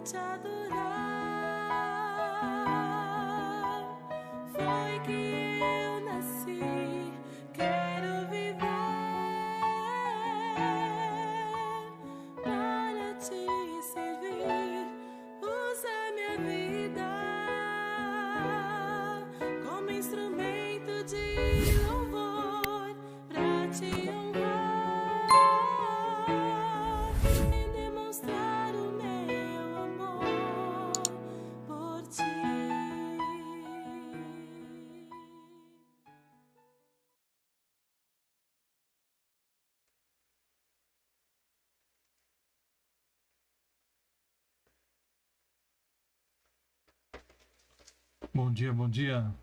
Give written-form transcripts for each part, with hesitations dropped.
te adorar. Foi que eu nasci, quero viver para te servir. Usa minha vida como instrumento de louvor para te honrar e demonstrar o meu amor por ti. Bom dia, bom dia.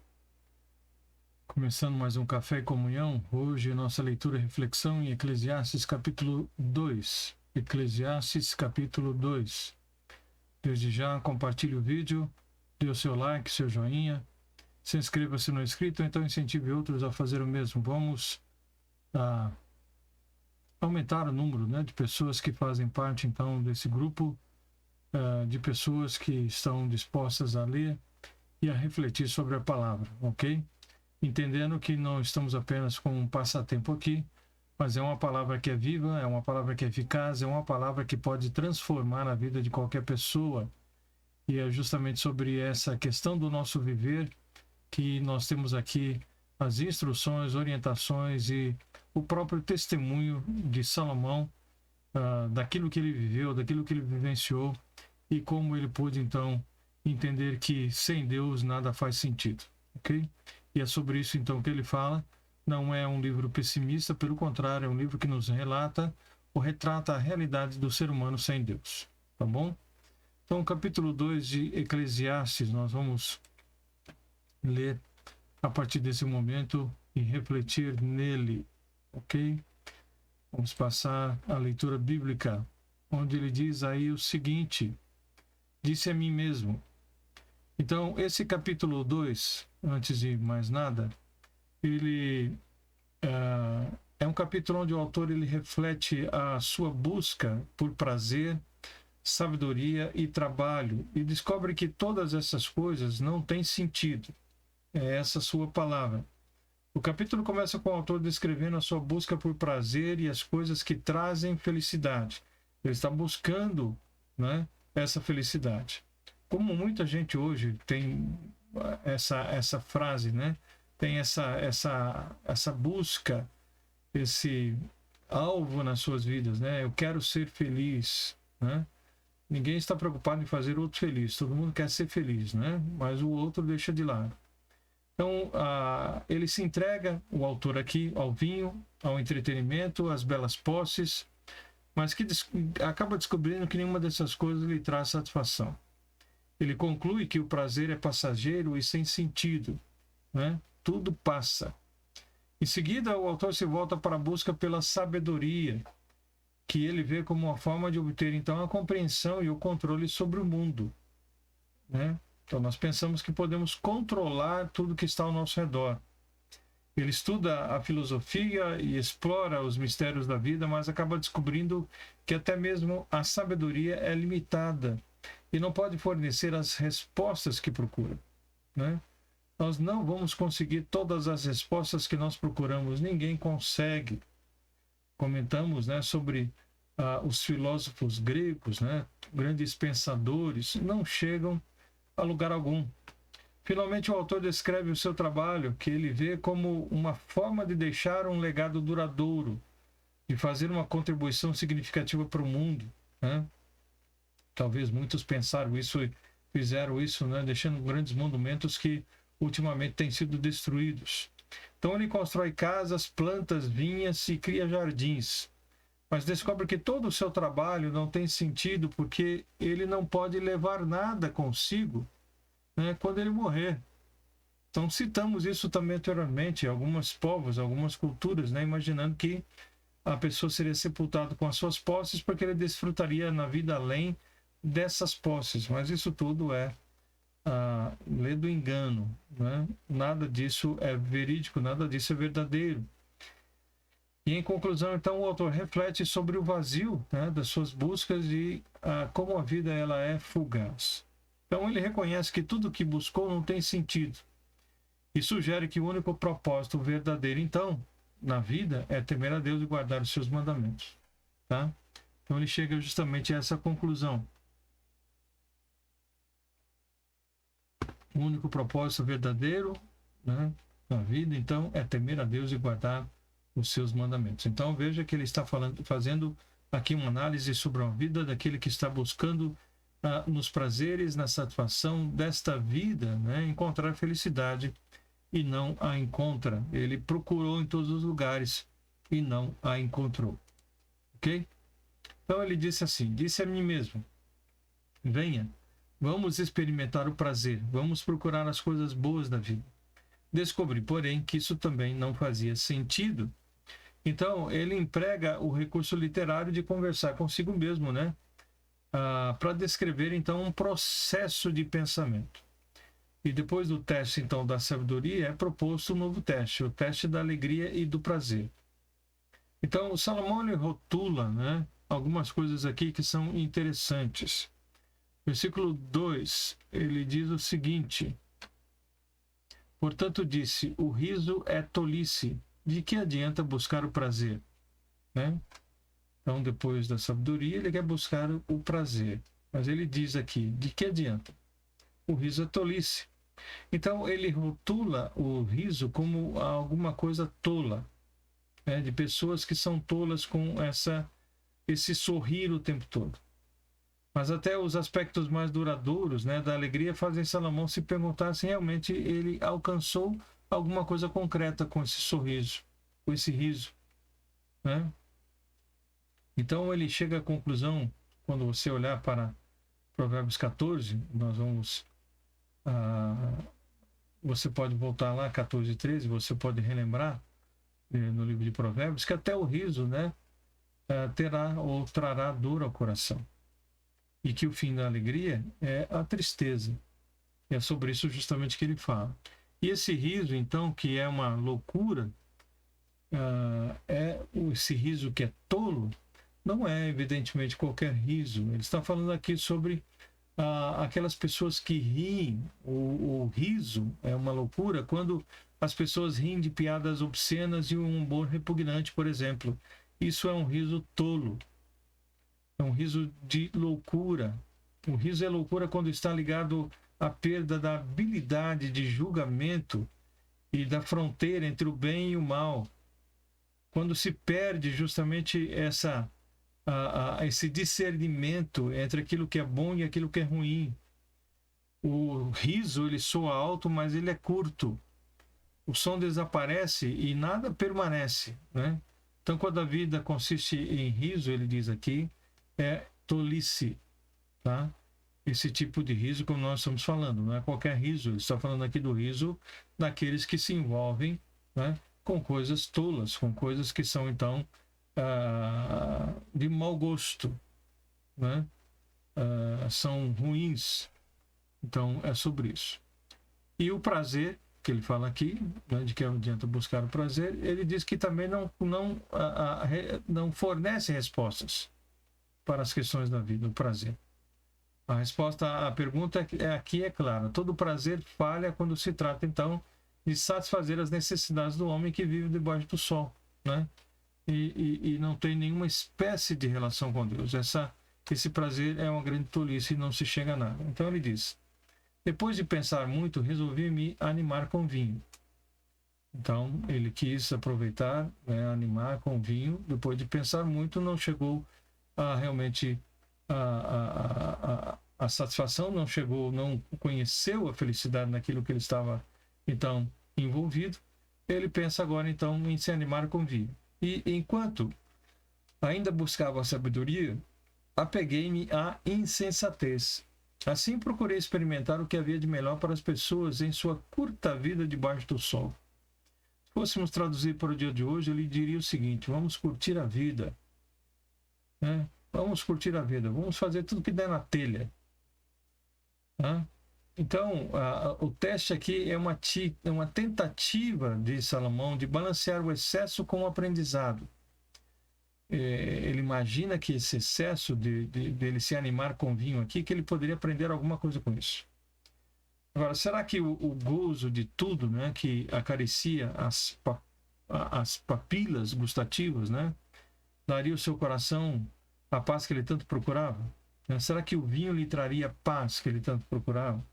Começando mais um Café e Comunhão. Hoje nossa leitura e reflexão em Eclesiastes capítulo 2. Eclesiastes capítulo 2. Desde já, compartilhe o vídeo, dê o seu like, seu joinha, se inscreva se não é inscrito, então incentive outros a fazer o mesmo. Vamos aumentar o número, né, de pessoas que fazem parte então desse grupo, de pessoas que estão dispostas a ler e a refletir sobre a palavra, ok? Entendendo que não estamos apenas com um passatempo aqui, mas é uma palavra que é viva, é uma palavra que é eficaz, é uma palavra que pode transformar a vida de qualquer pessoa. E é justamente sobre essa questão do nosso viver que nós temos aqui as instruções, orientações e o próprio testemunho de Salomão, daquilo que ele viveu, daquilo que ele vivenciou e como ele pôde então entender que sem Deus nada faz sentido, ok? E é sobre isso então que ele fala. Não é um livro pessimista, pelo contrário, é um livro que nos relata ou retrata a realidade do ser humano sem Deus, tá bom? Então, capítulo 2 de Eclesiastes, nós vamos ler a partir desse momento e refletir nele, ok? Vamos passar a leitura bíblica, onde ele diz aí o seguinte: disse a mim mesmo. Então, esse capítulo 2, antes de mais nada, ele é um capítulo onde o autor ele reflete a sua busca por prazer, sabedoria e trabalho, e descobre que todas essas coisas não têm sentido. É essa sua palavra. O capítulo começa com o autor descrevendo a sua busca por prazer e as coisas que trazem felicidade. Ele está buscando, né, essa felicidade. Como muita gente hoje tem essa frase, né? Tem essa busca, esse alvo nas suas vidas, né? Eu quero ser feliz, né? Ninguém está preocupado em fazer outro feliz, todo mundo quer ser feliz, né? Mas o outro deixa de lado. Então, ele se entrega, o autor aqui, ao vinho, ao entretenimento, às belas posses, mas que acaba descobrindo que nenhuma dessas coisas lhe traz satisfação. Ele conclui que o prazer é passageiro e sem sentido, né? Tudo passa. Em seguida, o autor se volta para a busca pela sabedoria, que ele vê como uma forma de obter, então, a compreensão e o controle sobre o mundo, né? Então, nós pensamos que podemos controlar tudo que está ao nosso redor. Ele estuda a filosofia e explora os mistérios da vida, mas acaba descobrindo que até mesmo a sabedoria é limitada e não pode fornecer as respostas que procura, né? Nós não vamos conseguir todas as respostas que nós procuramos, ninguém consegue. Comentamos, né, sobre os filósofos gregos, né, grandes pensadores, não chegam a lugar algum. Finalmente, o autor descreve o seu trabalho, que ele vê como uma forma de deixar um legado duradouro, de fazer uma contribuição significativa para o mundo, né? Talvez muitos pensaram isso e fizeram isso, né, deixando grandes monumentos que ultimamente têm sido destruídos. Então ele constrói casas, plantas, vinhas e cria jardins. Mas descobre que todo o seu trabalho não tem sentido porque ele não pode levar nada consigo, né, quando ele morrer. Então citamos isso também anteriormente, alguns povos, algumas culturas, né, imaginando que a pessoa seria sepultada com as suas posses porque ele desfrutaria na vida além dessas posses, mas isso tudo é lei do engano, né? Nada disso é verídico, nada disso é verdadeiro. E em conclusão, então, o autor reflete sobre o vazio, né, das suas buscas e como a vida ela é fugaz. Então ele reconhece que tudo que buscou não tem sentido e sugere que o único propósito verdadeiro, então, na vida é temer a Deus e guardar os seus mandamentos. Tá? Então ele chega justamente a essa conclusão. O único propósito verdadeiro, né, na vida, então, é temer a Deus e guardar os seus mandamentos. Então veja que ele está fazendo aqui uma análise sobre a vida daquele que está buscando nos prazeres, na satisfação desta vida, né, encontrar felicidade e não a encontra. Ele procurou em todos os lugares e não a encontrou. Ok? Então ele disse assim, disse a mim mesmo, venha, vamos experimentar o prazer, vamos procurar as coisas boas da vida. Descobri, porém, que isso também não fazia sentido. Então, ele emprega o recurso literário de conversar consigo mesmo, né? Para descrever, então, um processo de pensamento. E depois do teste, então, da sabedoria, é proposto um novo teste, o teste da alegria e do prazer. Então, Salomão ele rotula, né, algumas coisas aqui que são interessantes. Versículo 2, ele diz o seguinte: portanto disse, o riso é tolice, de que adianta buscar o prazer? Né? Então, depois da sabedoria, ele quer buscar o prazer. Mas ele diz aqui, de que adianta? O riso é tolice. Então, ele rotula o riso como alguma coisa tola, né? De pessoas que são tolas com esse sorrir o tempo todo. Mas até os aspectos mais duradouros, né, da alegria fazem Salomão se perguntar se realmente ele alcançou alguma coisa concreta com esse sorriso, com esse riso, né? Então ele chega à conclusão, quando você olhar para Provérbios 14, nós vamos você pode voltar lá, 14 e 13, você pode relembrar no livro de Provérbios, que até o riso, né, terá ou trará dor ao coração. E que o fim da alegria é a tristeza. E é sobre isso justamente que ele fala. E esse riso, então, que é uma loucura, esse riso que é tolo, não é evidentemente qualquer riso. Ele está falando aqui sobre aquelas pessoas que riem. O riso é uma loucura quando as pessoas riem de piadas obscenas e um humor repugnante, por exemplo. Isso é um riso tolo. É um riso de loucura. O riso é loucura quando está ligado à perda da habilidade de julgamento e da fronteira entre o bem e o mal. Quando se perde justamente esse discernimento entre aquilo que é bom e aquilo que é ruim. O riso, ele soa alto, mas ele é curto. O som desaparece e nada permanece, né? Então, quando a vida consiste em riso, ele diz aqui, é tolice, tá? Esse tipo de riso, como nós estamos falando, não é qualquer riso. Ele está falando aqui do riso daqueles que se envolvem, né, com coisas tolas, com coisas que são, então, de mau gosto, né? São ruins. Então, é sobre isso. E o prazer, que ele fala aqui, né, de que adianta buscar o prazer, ele diz que também não fornece respostas para as questões da vida, o prazer. A resposta à pergunta aqui é clara. Todo prazer falha quando se trata, então, de satisfazer as necessidades do homem que vive debaixo do sol, né? E não tem nenhuma espécie de relação com Deus. Esse prazer é uma grande tolice e não se chega a nada. Então ele diz, depois de pensar muito, resolvi me animar com vinho. Então ele quis aproveitar, né, animar com vinho. Depois de pensar muito, não chegou realmente a satisfação, não conheceu a felicidade naquilo que ele estava, então, envolvido. Ele pensa agora, então, em se animar com vinho. E enquanto ainda buscava a sabedoria, apeguei-me à insensatez. Assim procurei experimentar o que havia de melhor para as pessoas em sua curta vida debaixo do sol. Se fôssemos traduzir para o dia de hoje, ele diria o seguinte: vamos curtir a vida, né? Vamos curtir a vida, vamos fazer tudo que der na telha, né? Então, o teste aqui é uma tentativa de Salomão de balancear o excesso com o aprendizado. Ele imagina que esse excesso dele se animar com vinho aqui, que ele poderia aprender alguma coisa com isso. Agora, será que o gozo de tudo, né, que acaricia as papilas gustativas, né, daria ao seu coração a paz que ele tanto procurava? Será que o vinho lhe traria a paz que ele tanto procurava?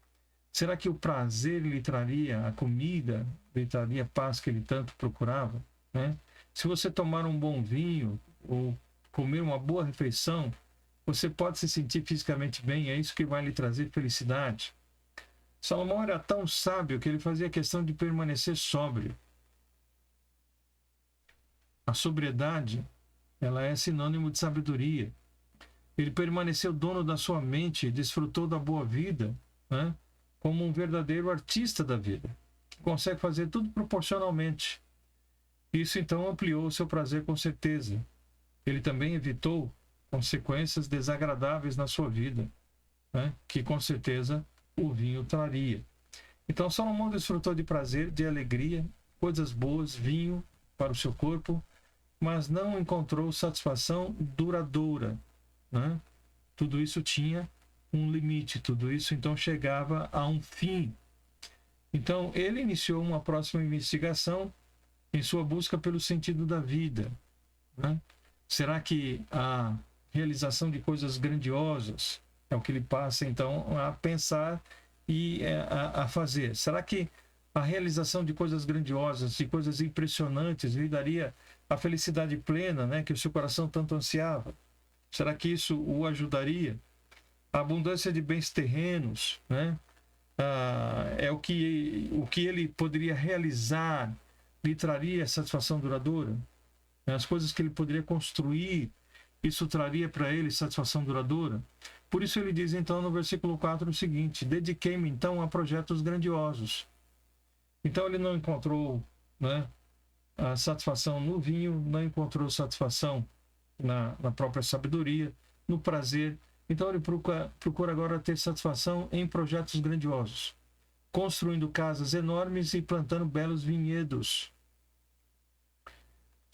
Será que o prazer lhe traria, a comida lhe traria a paz que ele tanto procurava? Né? Se você tomar um bom vinho ou comer uma boa refeição, você pode se sentir fisicamente bem, é isso que vai lhe trazer felicidade. Salomão era tão sábio que ele fazia questão de permanecer sóbrio. A sobriedade, ela é sinônimo de sabedoria. Ele permaneceu dono da sua mente e desfrutou da boa vida, né? Como um verdadeiro artista da vida, que consegue fazer tudo proporcionalmente. Isso então ampliou o seu prazer com certeza. Ele também evitou consequências desagradáveis na sua vida, né? Que com certeza o vinho traria. Então Salomão desfrutou de prazer, de alegria, coisas boas, vinho para o seu corpo, mas não encontrou satisfação duradoura, né? Tudo isso tinha um limite, tudo isso então chegava a um fim. Então ele iniciou uma próxima investigação em sua busca pelo sentido da vida, né? Será que a realização de coisas grandiosas é o que ele passa então a pensar e a fazer? Será que a realização de coisas grandiosas, de coisas impressionantes, lhe daria a felicidade plena, né, que o seu coração tanto ansiava? Será que isso o ajudaria? A abundância de bens terrenos, né, é o que ele poderia realizar, lhe traria satisfação duradoura? As coisas que ele poderia construir, isso traria para ele satisfação duradoura? Por isso ele diz então no versículo 4 o seguinte: dediquei-me então a projetos grandiosos. Então ele não encontrou, né, a satisfação no vinho, não encontrou satisfação na própria sabedoria, no prazer. Então ele procura agora ter satisfação em projetos grandiosos, construindo casas enormes e plantando belos vinhedos.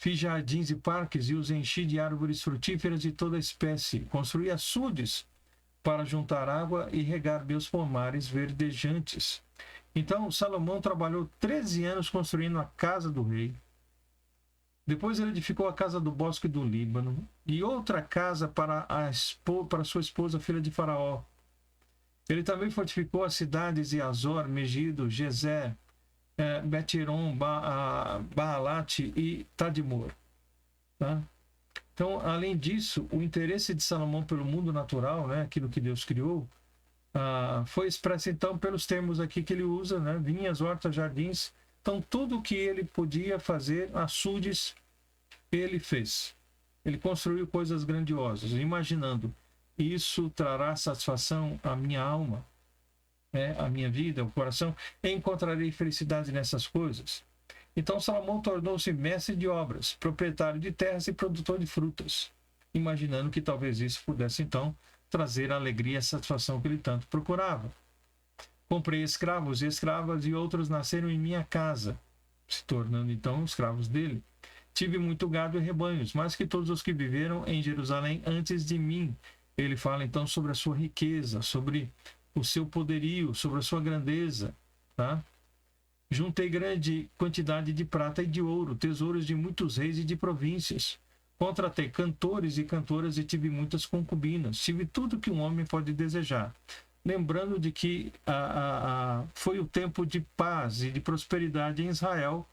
Fiz jardins e parques e os enchi de árvores frutíferas de toda espécie. Construí açudes para juntar água e regar meus pomares verdejantes. Então Salomão trabalhou 13 anos construindo a casa do rei. Depois ele edificou a casa do bosque do Líbano e outra casa para sua esposa, filha de Faraó. Ele também fortificou as cidades de Azor, Megido, Gezer, Bet-Horon, Baalat e Tadmor. Tá? Então, além disso, o interesse de Salomão pelo mundo natural, né, aquilo que Deus criou, foi expresso então pelos termos aqui que ele usa, né, vinhas, hortas, jardins. Então, tudo o que ele podia fazer, açudes, ele fez. Ele construiu coisas grandiosas, imaginando: isso trará satisfação à minha alma, à minha vida, ao coração, encontrarei felicidade nessas coisas. Então Salomão tornou-se mestre de obras, proprietário de terras e produtor de frutas, imaginando que talvez isso pudesse então trazer a alegria e a satisfação que ele tanto procurava. Comprei escravos e escravas e outros nasceram em minha casa, se tornando então escravos dele. Tive muito gado e rebanhos, mais que todos os que viveram em Jerusalém antes de mim. Ele fala então sobre a sua riqueza, sobre o seu poderio, sobre a sua grandeza, tá? Juntei grande quantidade de prata e de ouro, tesouros de muitos reis e de províncias. Contratei cantores e cantoras e tive muitas concubinas. Tive tudo que um homem pode desejar. Lembrando de que foi o tempo de paz e de prosperidade em Israel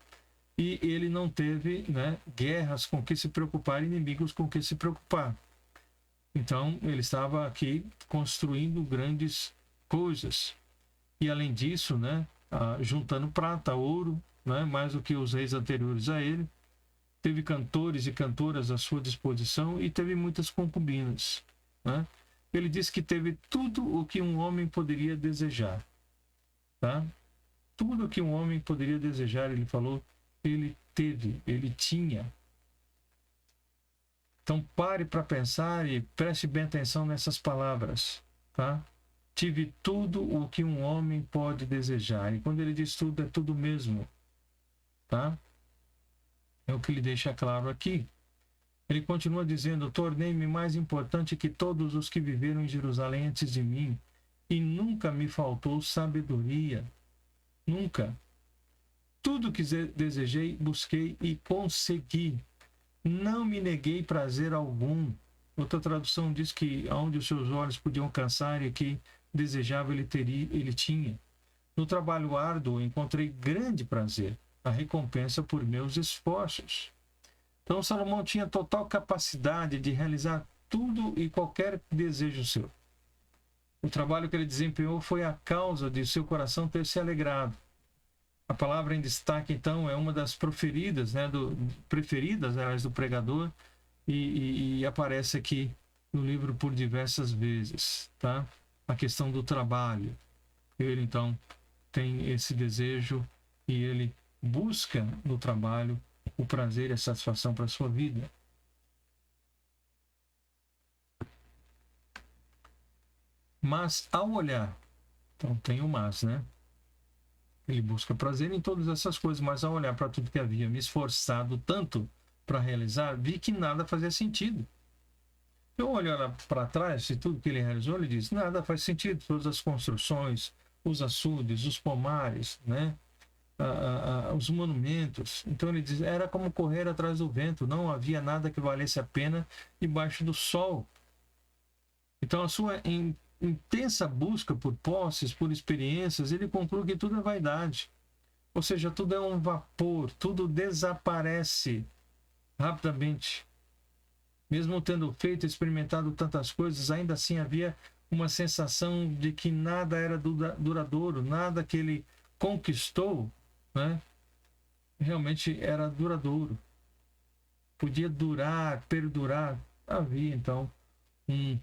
e ele não teve, né, guerras com que se preocupar, inimigos com que se preocupar. Então, ele estava aqui construindo grandes coisas. E, além disso, né, juntando prata, ouro, né, mais do que os reis anteriores a ele. Teve cantores e cantoras à sua disposição e teve muitas concubinas, né? Ele disse que teve tudo o que um homem poderia desejar. Tá? Tudo o que um homem poderia desejar, ele falou, ele teve, ele tinha. Então pare para pensar e preste bem atenção nessas palavras. Tá? tive tudo o que um homem pode desejar. E quando ele diz tudo, é tudo mesmo. Tá? É o que ele deixa claro aqui. Ele continua dizendo: tornei-me mais importante que todos os que viveram em Jerusalém antes de mim, e nunca me faltou sabedoria. Nunca. Tudo que desejei, busquei e consegui. Não me neguei prazer algum. Outra tradução diz que aonde os seus olhos podiam alcançar e que desejava ele tinha. No trabalho árduo encontrei grande prazer, a recompensa por meus esforços. Então Salomão tinha total capacidade de realizar tudo e qualquer desejo seu. O trabalho que ele desempenhou foi a causa de seu coração ter se alegrado. A palavra em destaque, então, é uma das preferidas do pregador, e aparece aqui no livro por diversas vezes, tá? A questão do trabalho. Ele, então, tem esse desejo e ele busca no trabalho o prazer e a satisfação para a sua vida. Mas ao olhar, então tem o mas, né? Ele busca prazer em todas essas coisas, mas ao olhar para tudo que havia me esforçado tanto para realizar, vi que nada fazia sentido. Eu olho para trás de tudo que ele realizou, ele diz: nada faz sentido. Todas as construções, os açudes, os pomares, né? Os monumentos. Então ele diz: era como correr atrás do vento, não havia nada que valesse a pena debaixo do sol. Então a sua intensa busca por posses, por experiências, ele conclui que tudo é vaidade. Ou seja, tudo é um vapor, tudo desaparece rapidamente. Mesmo tendo feito e experimentado tantas coisas, ainda assim havia uma sensação de que nada era duradouro, nada que ele conquistou, né, realmente era duradouro. Podia durar, perdurar. Havia, então, um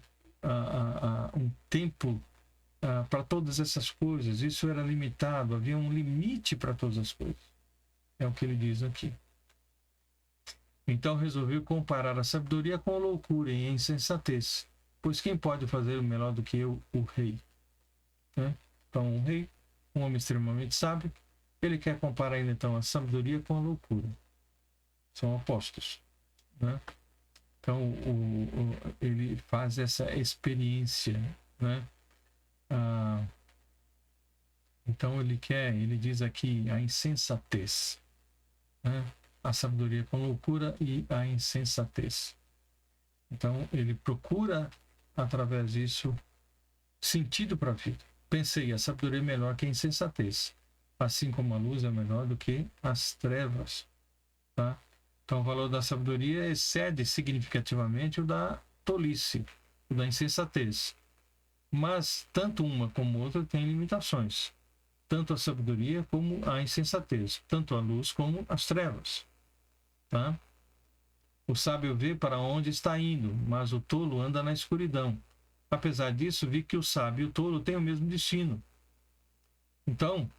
tempo para todas essas coisas. Isso era limitado, havia um limite para todas as coisas. É o que ele diz aqui. Então resolveu comparar a sabedoria com a loucura e a insensatez, pois quem pode fazer o melhor do que eu, o rei? Né? Então o rei, um homem extremamente sábio, ele quer comparar ainda então a sabedoria com a loucura. São opostos, né? Então ele faz essa experiência, né? Então ele diz aqui a insensatez, né? A sabedoria com loucura e a insensatez. Então ele procura através disso sentido para a vida. Pensei, a sabedoria é melhor que a insensatez, assim como a luz é melhor do que as trevas, tá? Então o valor da sabedoria excede significativamente o da tolice, o da insensatez. Mas tanto uma como outra têm limitações. Tanto a sabedoria como a insensatez. Tanto a luz como as trevas. Tá? O sábio vê para onde está indo, mas o tolo anda na escuridão. Apesar disso, vi que o sábio e o tolo têm o mesmo destino. Então,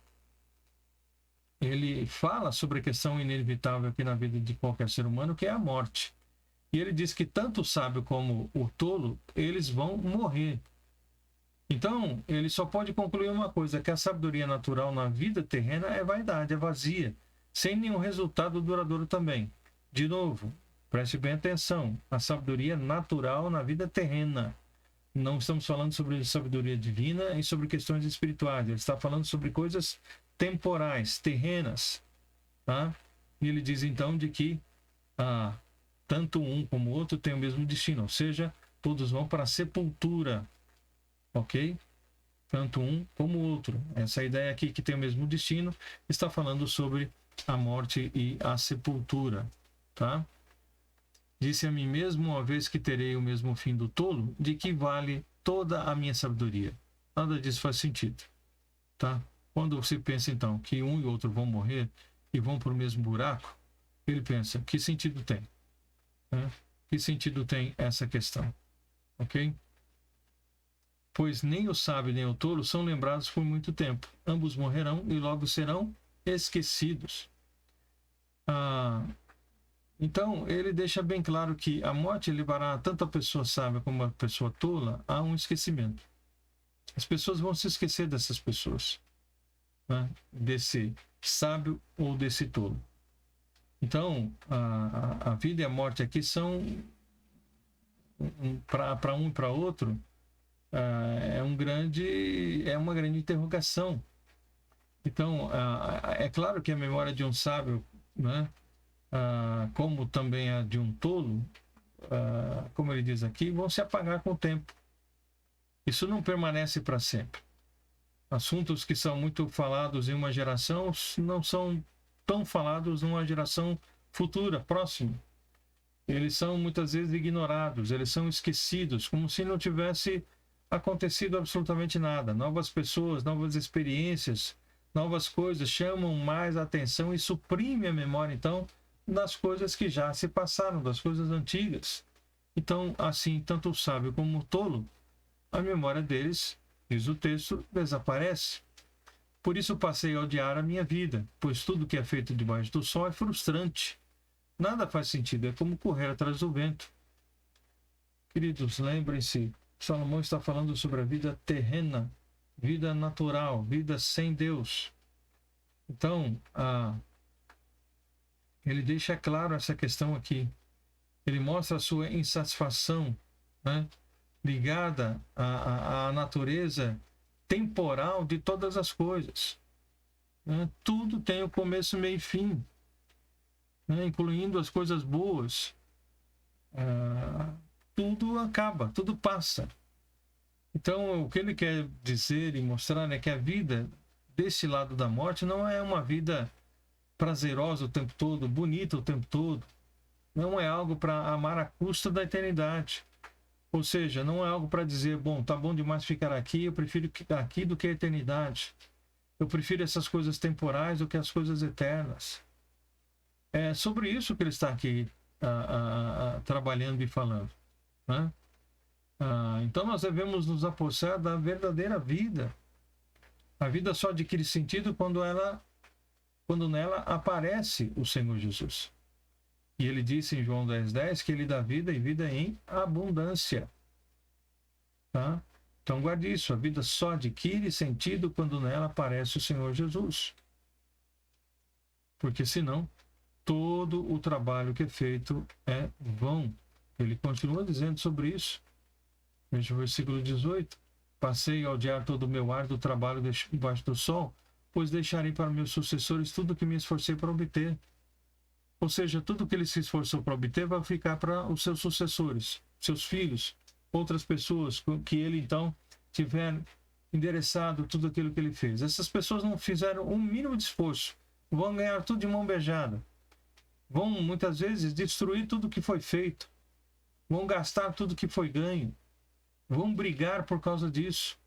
ele fala sobre a questão inevitável aqui na vida de qualquer ser humano, que é a morte. E ele diz que tanto o sábio como o tolo, eles vão morrer. Então, ele só pode concluir uma coisa, que a sabedoria natural na vida terrena é vaidade, é vazia, sem nenhum resultado duradouro também. De novo, preste bem atenção, a sabedoria natural na vida terrena. Não estamos falando sobre sabedoria divina e sobre questões espirituais, ele está falando sobre coisas temporais, terrenas. Tá? E ele diz então de que tanto um como o outro têm o mesmo destino, ou seja, todos vão para a sepultura. Ok? Tanto um como o outro. Essa ideia aqui que tem o mesmo destino está falando sobre a morte e a sepultura. Tá? Disse a mim mesmo, uma vez que terei o mesmo fim do tolo, de que vale toda a minha sabedoria. Nada disso faz sentido. Tá? Quando você pensa então que um e outro vão morrer e vão para o mesmo buraco, ele pensa, que sentido tem? Né? Que sentido tem essa questão? Ok? Pois nem o sábio nem o tolo são lembrados por muito tempo. Ambos morrerão e logo serão esquecidos. Então, ele deixa bem claro que a morte levará tanto a pessoa sábia como a pessoa tola a um esquecimento. As pessoas vão se esquecer dessas pessoas, né? Desse sábio ou desse tolo. Então, a vida e a morte aqui são, para um e para outro, é uma grande interrogação. Então, é claro que a memória de um sábio, né, como também a de um tolo, como ele diz aqui, vão se apagar com o tempo. Isso não permanece para sempre. Assuntos que são muito falados em uma geração não são tão falados numa geração futura, próxima. Eles são muitas vezes ignorados, eles são esquecidos, como se não tivesse acontecido absolutamente nada. Novas pessoas, novas experiências, novas coisas chamam mais a atenção e suprimem a memória, então, das coisas que já se passaram, das coisas antigas. Então, assim, tanto o sábio como o tolo, a memória deles, diz o texto, desaparece. Por isso passei a odiar a minha vida, pois tudo que é feito debaixo do sol é frustrante. Nada faz sentido, é como correr atrás do vento. Queridos, lembrem-se, Salomão está falando sobre a vida terrena, vida natural, vida sem Deus. Então, ele deixa claro essa questão aqui. Ele mostra a sua insatisfação, né, ligada à natureza temporal de todas as coisas. Né? Tudo tem o começo, meio e fim, né? Incluindo as coisas boas. Tudo acaba, tudo passa. Então, o que ele quer dizer e mostrar é que a vida desse lado da morte não é uma vida prazerosa o tempo todo, bonita o tempo todo. Não é algo para amar à custa da eternidade. Ou seja, não é algo para dizer, bom, tá bom demais ficar aqui, eu prefiro ficar aqui do que a eternidade. Eu prefiro essas coisas temporais do que as coisas eternas. É sobre isso que ele está aqui trabalhando e falando, né? Então nós devemos nos apossar da verdadeira vida. A vida só adquire sentido quando nela aparece o Senhor Jesus. E ele disse em João 10:10 que ele dá vida e vida em abundância. Tá? Então guarde isso, a vida só adquire sentido quando nela aparece o Senhor Jesus. Porque senão, todo o trabalho que é feito é vão. Ele continua dizendo sobre isso. Veja o versículo 18. Passei a odiar todo o meu árduo trabalho debaixo do sol, pois deixarei para meus sucessores tudo o que me esforcei para obter. Ou seja, tudo que ele se esforçou para obter vai ficar para os seus sucessores, seus filhos, outras pessoas que ele então tiver endereçado tudo aquilo que ele fez. Essas pessoas não fizeram um mínimo de esforço, vão ganhar tudo de mão beijada, vão muitas vezes destruir tudo que foi feito, vão gastar tudo que foi ganho, vão brigar por causa disso.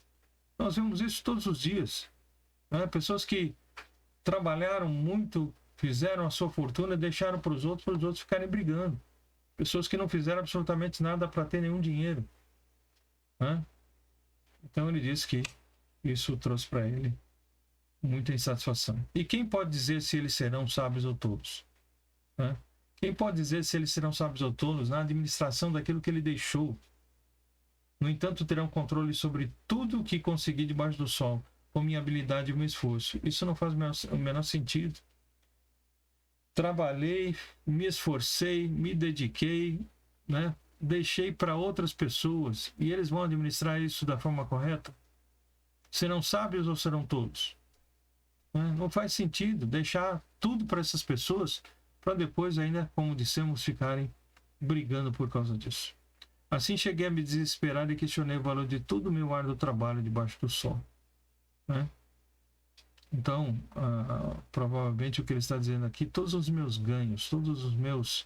Nós vemos isso todos os dias, né? Pessoas que trabalharam muito, fizeram a sua fortuna e deixaram para os outros ficarem brigando. Pessoas que não fizeram absolutamente nada para ter nenhum dinheiro, né? Então ele diz que isso trouxe para ele muita insatisfação. E quem pode dizer se eles serão sábios ou tolos? Né? Quem pode dizer se eles serão sábios ou tolos na administração daquilo que ele deixou? No entanto, terão controle sobre tudo o que conseguir debaixo do sol, com minha habilidade e meu esforço. Isso não faz o menor sentido. Trabalhei, me esforcei, me dediquei, né? Deixei para outras pessoas e eles vão administrar isso da forma correta? Serão sábios ou serão tolos? Não faz sentido deixar tudo para essas pessoas para depois ainda, como dissemos, ficarem brigando por causa disso. Assim cheguei a me desesperar e questionei o valor de todo o meu árduo trabalho debaixo do sol, né? Então, provavelmente o que ele está dizendo aqui, todos os meus ganhos, todos os meus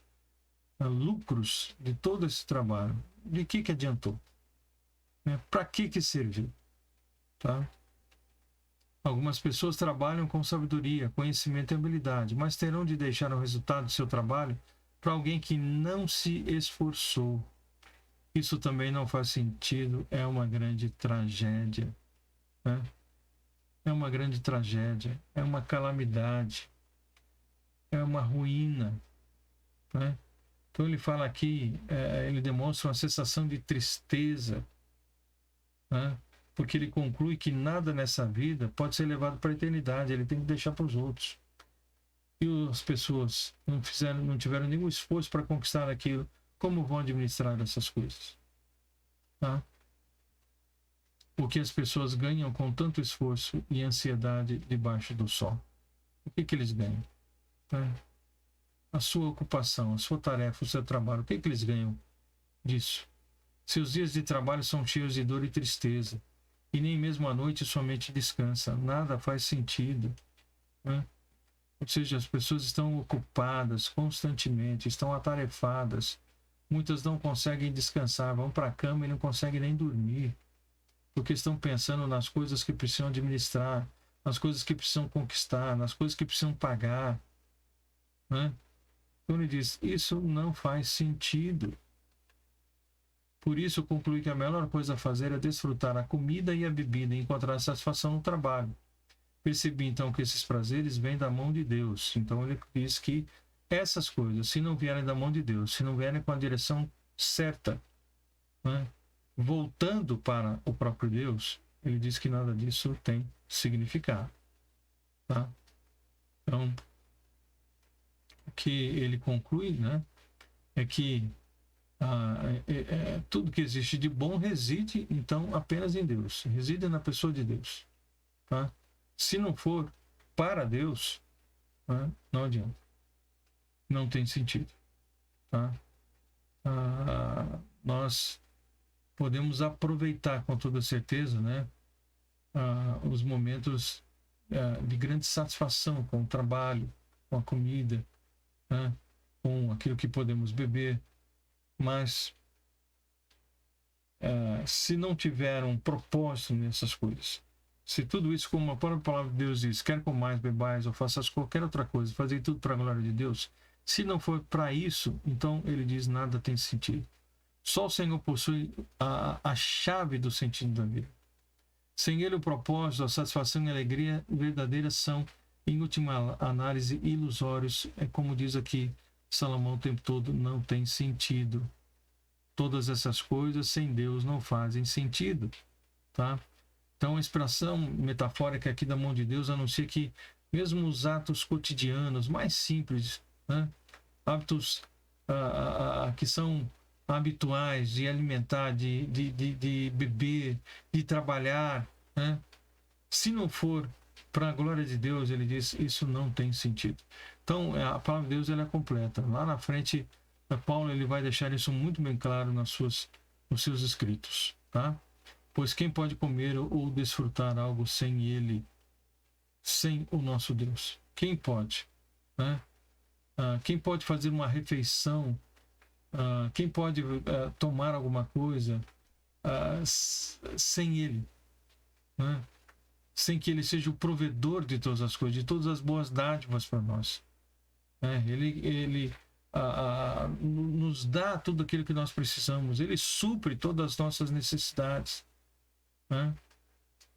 lucros de todo esse trabalho, de que adiantou? Para que serviu? Tá? Algumas pessoas trabalham com sabedoria, conhecimento e habilidade, mas terão de deixar o resultado do seu trabalho para alguém que não se esforçou. Isso também não faz sentido, é uma grande tragédia, né? É uma grande tragédia, é uma calamidade, é uma ruína, né? Então ele fala aqui, ele demonstra uma sensação de tristeza, né? porque ele conclui que nada nessa vida pode ser levado para a eternidade, ele tem que deixar para os outros. E as pessoas não tiveram nenhum esforço para conquistar aquilo, como vão administrar essas coisas? Tá? O que as pessoas ganham com tanto esforço e ansiedade debaixo do sol? O que eles ganham? A sua ocupação, a sua tarefa, o seu trabalho, o que eles ganham disso? Seus dias de trabalho são cheios de dor e tristeza, e nem mesmo à noite somente descansa. Nada faz sentido. Ou seja, as pessoas estão ocupadas constantemente, estão atarefadas. Muitas não conseguem descansar, vão para a cama e não conseguem nem dormir, porque estão pensando nas coisas que precisam administrar, nas coisas que precisam conquistar, nas coisas que precisam pagar. Então ele diz, isso não faz sentido. Por isso, conclui que a melhor coisa a fazer é desfrutar a comida e a bebida e encontrar satisfação no trabalho. Percebi, então, que esses prazeres vêm da mão de Deus. Então ele diz que essas coisas, se não vierem da mão de Deus, se não vierem com a direção certa, voltando para o próprio Deus, ele diz que nada disso tem significado. Tá? Então, o que ele conclui, é que tudo que existe de bom reside, então, apenas em Deus. Reside na pessoa de Deus. Tá? Se não for para Deus, não adianta. Não tem sentido. Tá? Nós podemos aproveitar com toda certeza, os momentos de grande satisfação com o trabalho, com a comida, com aquilo que podemos beber, mas se não tiver um propósito nessas coisas, se tudo isso, como a própria palavra de Deus diz, quer comais, bebais ou faças qualquer outra coisa, fazer tudo para a glória de Deus, se não for para isso, então ele diz, nada tem sentido. Só o Senhor possui a chave do sentido da vida. Sem ele, o propósito, a satisfação e a alegria verdadeiras são, em última análise, ilusórios. É como diz aqui Salomão o tempo todo, não tem sentido. Todas essas coisas sem Deus não fazem sentido. Tá? Então a expressão metafórica aqui da mão de Deus anuncia que mesmo os atos cotidianos mais simples, hábitos que são habituais de alimentar, de beber, de trabalhar, se não for para a glória de Deus, ele diz, isso não tem sentido. Então a palavra de Deus ela é completa. Lá na frente, Paulo ele vai deixar isso muito bem claro nos seus escritos, tá? Pois quem pode comer ou desfrutar algo sem ele, sem o nosso Deus? Quem pode? Quem pode fazer uma refeição? Quem pode tomar alguma coisa sem ele? Sem que ele seja o provedor de todas as coisas, de todas as boas dádivas para nós. Ele nos dá tudo aquilo que nós precisamos. Ele supre todas as nossas necessidades.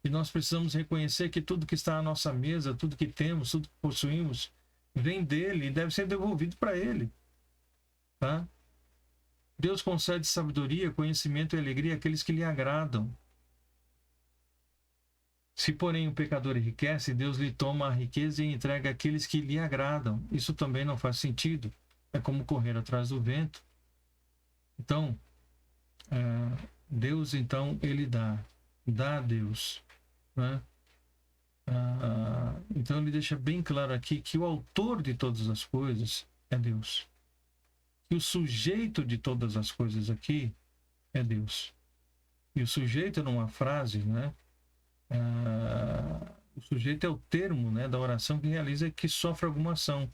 E nós precisamos reconhecer que tudo que está à nossa mesa, tudo que temos, tudo que possuímos, vem dele e deve ser devolvido para ele. Tá? Deus concede sabedoria, conhecimento e alegria àqueles que lhe agradam. Se, porém, o pecador enriquece, Deus lhe toma a riqueza e entrega àqueles que lhe agradam. Isso também não faz sentido. É como correr atrás do vento. Então, Deus, então, ele dá a Deus. Então, ele deixa bem claro aqui que o autor de todas as coisas é Deus. E o sujeito de todas as coisas aqui é Deus. E o sujeito numa frase, o sujeito é o termo da oração que realiza, que sofre alguma ação.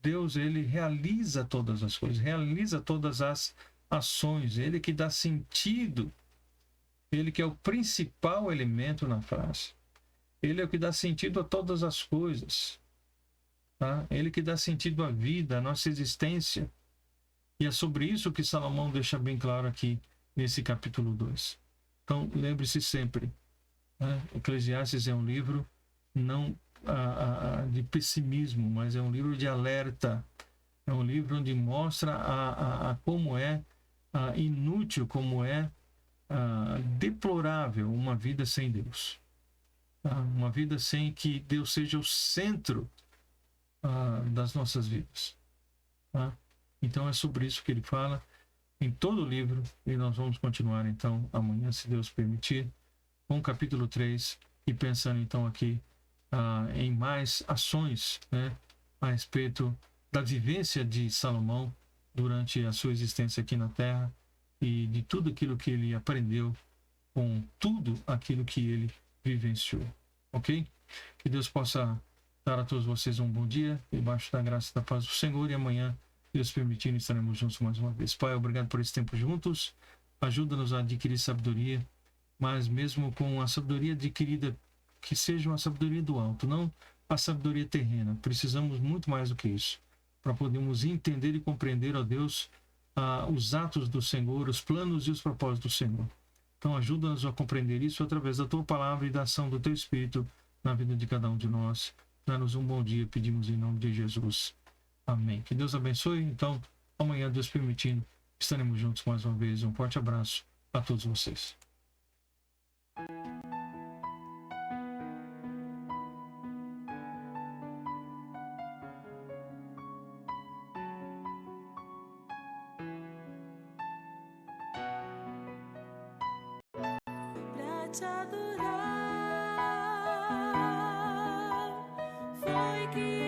Deus, ele realiza todas as coisas, realiza todas as ações, ele que dá sentido, ele que é o principal elemento na frase. Ele é o que dá sentido a todas as coisas. Tá? Ele que dá sentido à vida, à nossa existência. E é sobre isso que Salomão deixa bem claro aqui nesse capítulo 2. Então, lembre-se sempre, Eclesiastes é um livro não de pessimismo, mas é um livro de alerta. É um livro onde mostra como é inútil, como é deplorável uma vida sem Deus. Uma vida sem que Deus seja o centro das nossas vidas. Então é sobre isso que ele fala em todo o livro, e nós vamos continuar então amanhã, se Deus permitir, com o capítulo 3, e pensando então aqui em mais ações, né, a respeito da vivência de Salomão durante a sua existência aqui na Terra e de tudo aquilo que ele aprendeu com tudo aquilo que ele vivenciou. Ok? Que Deus possa dar a todos vocês um bom dia, debaixo da graça e da paz do Senhor, e amanhã, Deus permitindo, estaremos juntos mais uma vez. Pai, obrigado por esse tempo juntos. Ajuda-nos a adquirir sabedoria, mas mesmo com a sabedoria adquirida, que seja uma sabedoria do alto, não a sabedoria terrena. Precisamos muito mais do que isso, para podermos entender e compreender, ó Deus, os atos do Senhor, os planos e os propósitos do Senhor. Então ajuda-nos a compreender isso através da Tua Palavra e da ação do Teu Espírito na vida de cada um de nós. Dá-nos um bom dia, pedimos em nome de Jesus. Amém. Que Deus abençoe. Então, amanhã, Deus permitindo, estaremos juntos mais uma vez. Um forte abraço a todos vocês. Pra te adorar, foi que